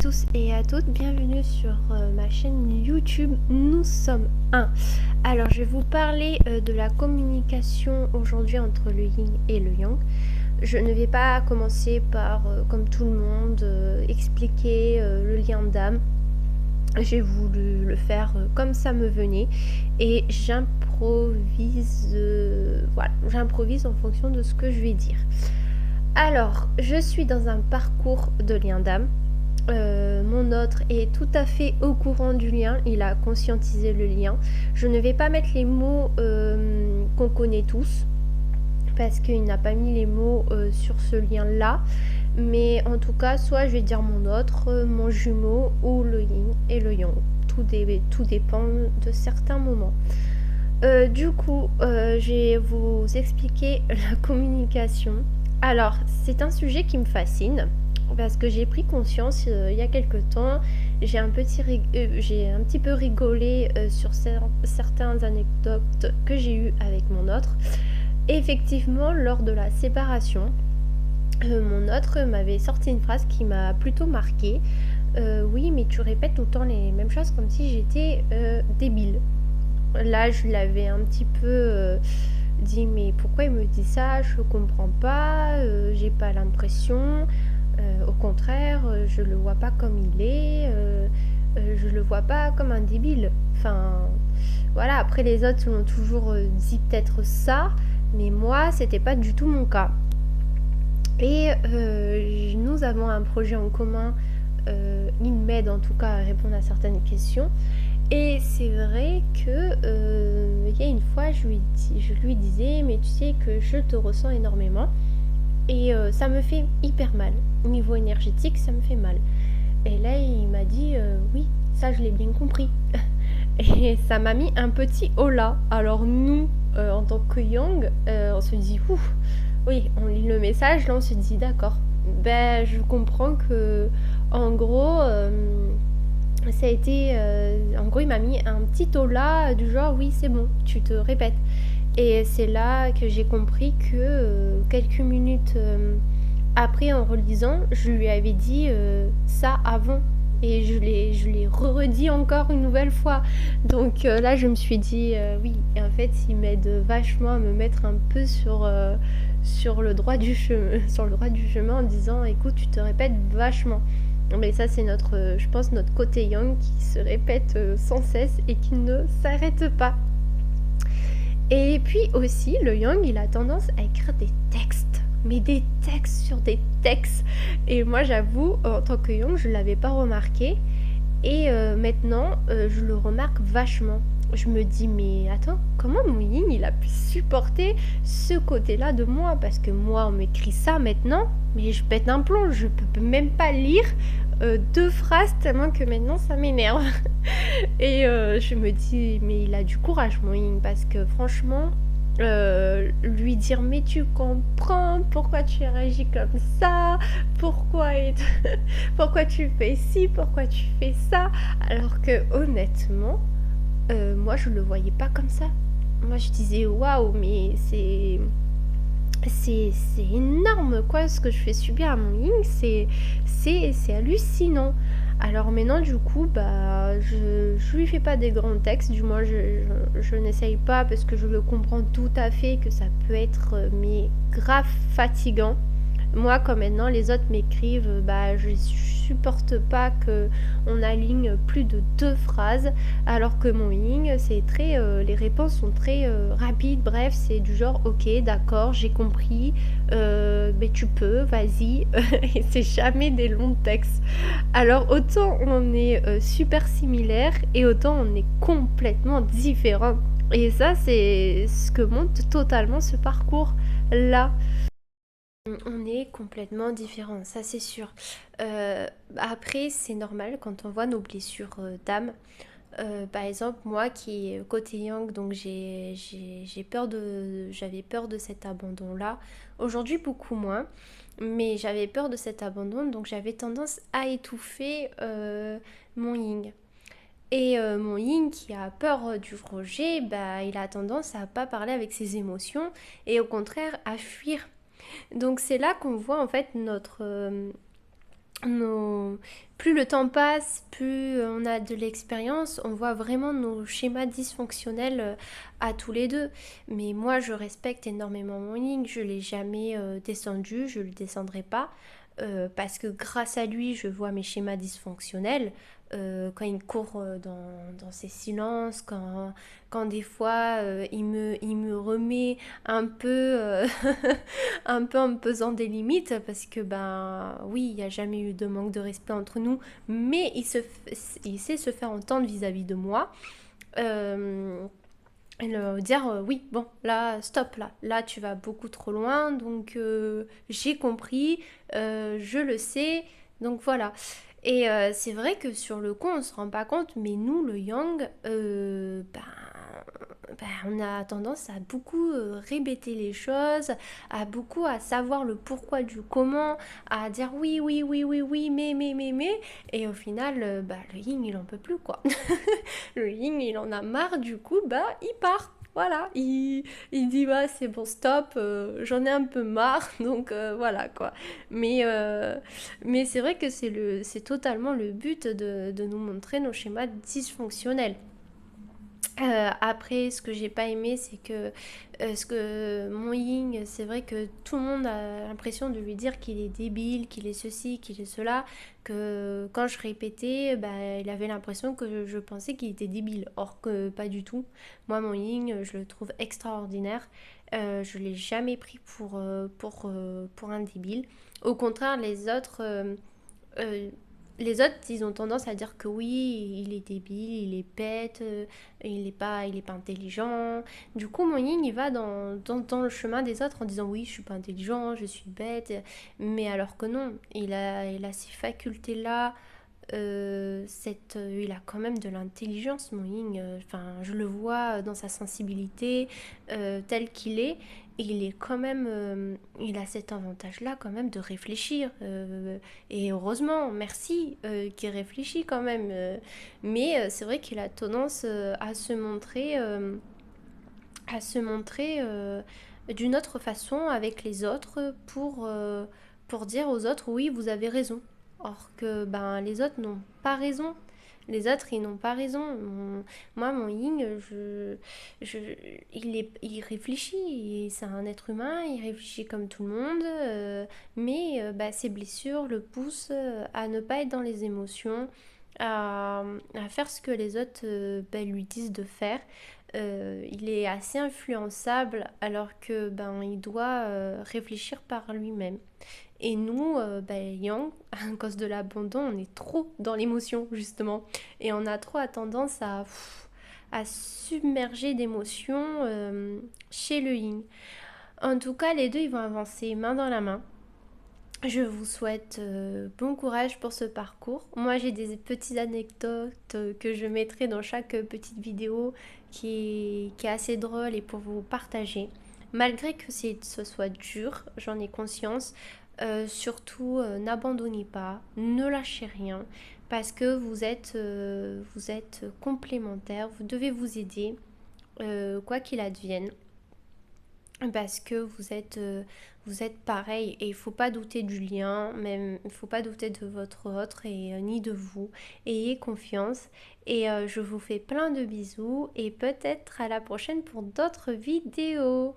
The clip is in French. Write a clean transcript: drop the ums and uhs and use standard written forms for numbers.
tous et à toutes, bienvenue sur ma chaîne YouTube Nous sommes un. Alors je vais vous parler de la communication aujourd'hui entre le yin et le yang. Je ne vais pas commencer par, comme tout le monde, expliquer le lien d'âme. J'ai voulu le faire comme ça me venait et j'improvise, voilà, j'improvise en fonction de ce que je vais dire. Alors, je suis dans un parcours de lien d'âme. Mon autre est tout à fait au courant du lien, il a conscientisé le lien. Je ne vais pas mettre les mots qu'on connaît tous, parce qu'il n'a pas mis les mots sur ce lien-là. Mais en tout cas, soit je vais dire mon autre, mon jumeau, ou le yin et le yang. Tout dépend de certains moments. Du coup, je vais vous expliquer la communication. Alors, c'est un sujet qui me fascine parce que j'ai pris conscience il y a quelques temps. J'ai un petit peu rigolé sur certaines anecdotes que j'ai eues avec mon autre. Effectivement, lors de la séparation, mon autre m'avait sorti une phrase qui m'a plutôt marquée. Oui, mais tu répètes tout le temps les mêmes choses comme si j'étais débile. Là, je l'avais un petit peu dit, mais pourquoi il me dit ça? Je comprends pas, j'ai pas l'impression. Au contraire, je le vois pas comme il est, je le vois pas comme un débile. Enfin, voilà, après les autres m'ont toujours dit peut-être ça, mais moi, c'était pas du tout mon cas. Et nous avons un projet en commun, il m'aide en tout cas à répondre à certaines questions. Et c'est vrai que il y a une fois, je lui disais, mais tu sais que je te ressens énormément. Et ça me fait hyper mal. Au niveau énergétique, ça me fait mal. Et là, il m'a dit, oui, ça je l'ai bien compris. Et ça m'a mis un petit hola. Alors nous, en tant que Yang, on se dit, ouf, oui, on lit le message, là on se dit, d'accord. Ben, je comprends que, en gros, ça a été, en gros, il m'a mis un petit hola du genre, oui, c'est bon, tu te répètes. Et c'est là que j'ai compris que quelques minutes après, en relisant, je lui avais dit ça avant. Et je l'ai redit encore une nouvelle fois. Donc là, je me suis dit, oui, en fait, il m'aide vachement à me mettre un peu sur le droit du chemin, sur le droit du chemin en disant, écoute, tu te répètes vachement. Mais ça, c'est je pense, notre côté yang qui se répète sans cesse et qui ne s'arrête pas. Et puis aussi, le yang, il a tendance à écrire des textes. Mais des textes sur des textes. Et moi, j'avoue, en tant que yang, je ne l'avais pas remarqué. Et maintenant, je le remarque vachement. Je me dis, mais attends, comment mon yin, il a pu supporter ce côté-là de moi? Parce que moi, on m'écrit ça maintenant, mais je pète un plomb. Je peux même pas lire deux phrases tellement que maintenant, ça m'énerve. Et je me dis, mais il a du courage, mon yin, parce que franchement, lui dire, mais tu comprends pourquoi tu réagis comme ça, pourquoi, pourquoi tu fais ci, pourquoi tu fais ça, alors que honnêtement, moi je le voyais pas comme ça. Moi je disais, waouh, mais c'est énorme quoi ce que je fais subir à mon yin, c'est hallucinant. Alors maintenant du coup bah je lui fais pas des grands textes, du moins je n'essaye pas parce que je le comprends tout à fait que ça peut être mais grave fatigant. Moi, comme maintenant les autres m'écrivent, bah je supporte pas que on aligne plus de deux phrases, alors que mon yin, c'est très, les réponses sont très rapides. Bref, c'est du genre, ok, d'accord, j'ai compris, mais tu peux, vas-y, et c'est jamais des longs textes. Alors autant on est super similaires et autant on est complètement différents. Et ça, c'est ce que montre totalement ce parcours là. On est complètement différents, ça c'est sûr. Après, c'est normal quand on voit nos blessures d'âme. Par exemple, moi qui est côté yang, donc j'avais peur de cet abandon-là. Aujourd'hui, beaucoup moins, mais j'avais peur de cet abandon, donc j'avais tendance à étouffer mon yin. Et mon yin qui a peur du rejet, bah, il a tendance à pas parler avec ses émotions et au contraire à fuir. Donc c'est là qu'on voit en fait nos... plus le temps passe, plus on a de l'expérience, on voit vraiment nos schémas dysfonctionnels à tous les deux. Mais moi, je respecte énormément mon yin, je ne l'ai jamais descendu, je ne le descendrai pas. Parce que grâce à lui, je vois mes schémas dysfonctionnels. Quand il court dans ses silences, quand des fois il me remet un peu, un peu en me pesant des limites, parce que ben oui, il n'y a jamais eu de manque de respect entre nous, mais il sait se faire entendre vis-à-vis de moi. Euh, et dire oui, bon, là, stop, là tu vas beaucoup trop loin, donc j'ai compris, je le sais, donc voilà. Et c'est vrai que sur le coup, on se rend pas compte, mais nous, le yang, on a tendance à beaucoup répéter les choses, à beaucoup à savoir le pourquoi du comment, à dire oui, oui, oui, oui, oui, mais, et au final, le yin, il en peut plus, quoi. Le yin, il en a marre, du coup, il part. Voilà, il dit bah c'est bon stop, j'en ai un peu marre, donc voilà quoi. Mais, euh, mais c'est vrai que c'est totalement le but de nous montrer nos schémas dysfonctionnels. Après, ce que j'ai pas aimé, c'est que ce que mon Ying, c'est vrai que tout le monde a l'impression de lui dire qu'il est débile, qu'il est ceci, qu'il est cela, que quand je répétais, il avait l'impression que je pensais qu'il était débile, or que pas du tout. Moi, mon Ying, je le trouve extraordinaire. Je l'ai jamais pris pour un débile. Au contraire, euh, les autres, ils ont tendance à dire que oui, il est débile, il est bête, il est pas intelligent. Du coup, mon yin, il va dans le chemin des autres en disant oui, je suis pas intelligent, je suis bête. Mais alors que non, il a ces facultés-là. Il a quand même de l'intelligence, mon yin. Enfin, je le vois dans sa sensibilité tel qu'il est. Et il est quand même, il a cet avantage-là quand même de réfléchir. Et heureusement, merci qu'il réfléchit quand même. Mais c'est vrai qu'il a tendance à se montrer d'une autre façon avec les autres pour dire aux autres oui, vous avez raison. Or que ben, les autres n'ont pas raison. Les autres, ils n'ont pas raison. Moi, mon yin, je, il réfléchit. C'est un être humain, il réfléchit comme tout le monde. Mais ses blessures le poussent à ne pas être dans les émotions, à faire ce que les autres lui disent de faire. Il est assez influençable alors que il doit réfléchir par lui-même. Et nous, Yang, à cause de l'abandon, on est trop dans l'émotion justement. Et on a trop tendance à submerger d'émotions chez le Yin. En tout cas, les deux, ils vont avancer main dans la main. Je vous souhaite bon courage pour ce parcours. Moi, j'ai des petites anecdotes que je mettrai dans chaque petite vidéo qui est assez drôle et pour vous partager. Malgré que ce soit dur, j'en ai conscience. Surtout, n'abandonnez pas, ne lâchez rien, parce que vous êtes complémentaires, vous devez vous aider, quoi qu'il advienne parce que vous êtes pareil et il faut pas douter du lien, même il faut pas douter de votre autre et ni de vous. Ayez confiance et je vous fais plein de bisous et peut-être à la prochaine pour d'autres vidéos.